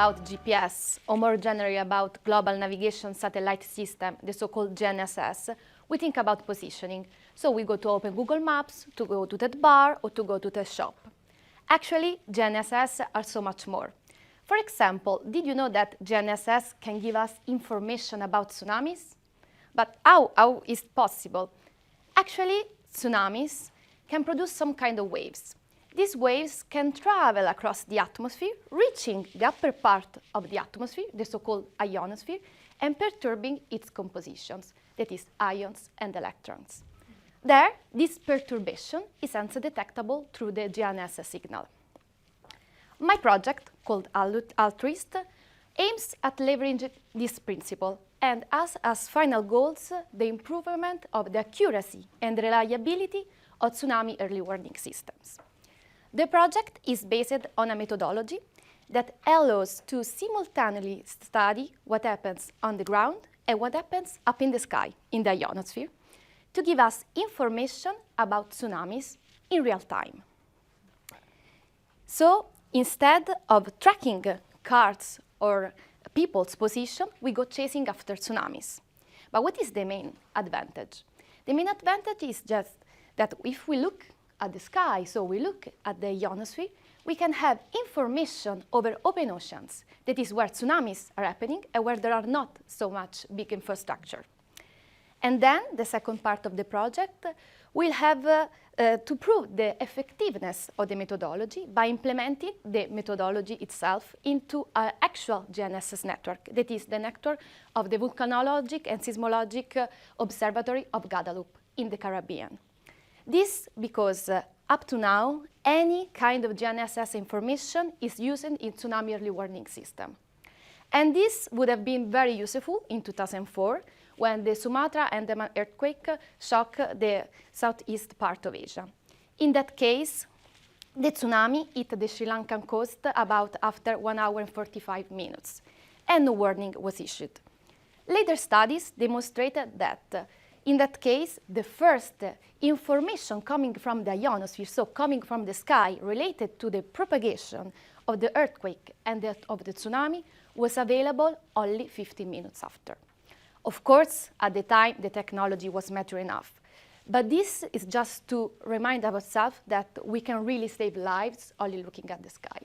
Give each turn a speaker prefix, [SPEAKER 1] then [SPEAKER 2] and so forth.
[SPEAKER 1] about GPS, or more generally about Global Navigation Satellite System, the so-called GNSS, we think about positioning. So we go to open Google Maps, to go to that bar, or to go to the shop. Actually, GNSS are so much more. For example, did you know that GNSS can give us information about tsunamis? But how is it possible? Actually, tsunamis can produce some kind of waves. These waves can travel across the atmosphere, reaching the upper part of the atmosphere, the so-called ionosphere, and perturbing its compositions, that is, ions and electrons. There, this perturbation is hence detectable through the GNSS signal. My project, called Altruist, aims at leveraging this principle and has as final goals the improvement of the accuracy and reliability of tsunami early warning systems. The project is based on a methodology that allows to simultaneously study what happens on the ground and what happens up in the sky, in the ionosphere, to give us information about tsunamis in real time. So instead of tracking cars or people's position, we go chasing after tsunamis. But what is the main advantage? The main advantage is just that if we look at the sky, so we look at the ionosphere, we can have information over open oceans, that is where tsunamis are happening and where there are not so much big infrastructure. And then the second part of the project will have to prove the effectiveness of the methodology by implementing the methodology itself into an actual GNSS network, that is the network of the Volcanologic and Seismologic Observatory of Guadeloupe in the Caribbean. This because up to now, any kind of GNSS information is used in tsunami early warning system. And this would have been very useful in 2004 when the Sumatra Andaman earthquake shocked the southeast part of Asia. In that case, the tsunami hit the Sri Lankan coast about after 1 hour and 45 minutes, and no warning was issued. Later studies demonstrated that in that case, the first information coming from the ionosphere, so coming from the sky related to the propagation of the earthquake and of the tsunami, was available only 15 minutes after. Of course, at the time, the technology was mature enough. But this is just to remind ourselves that we can really save lives only looking at the sky.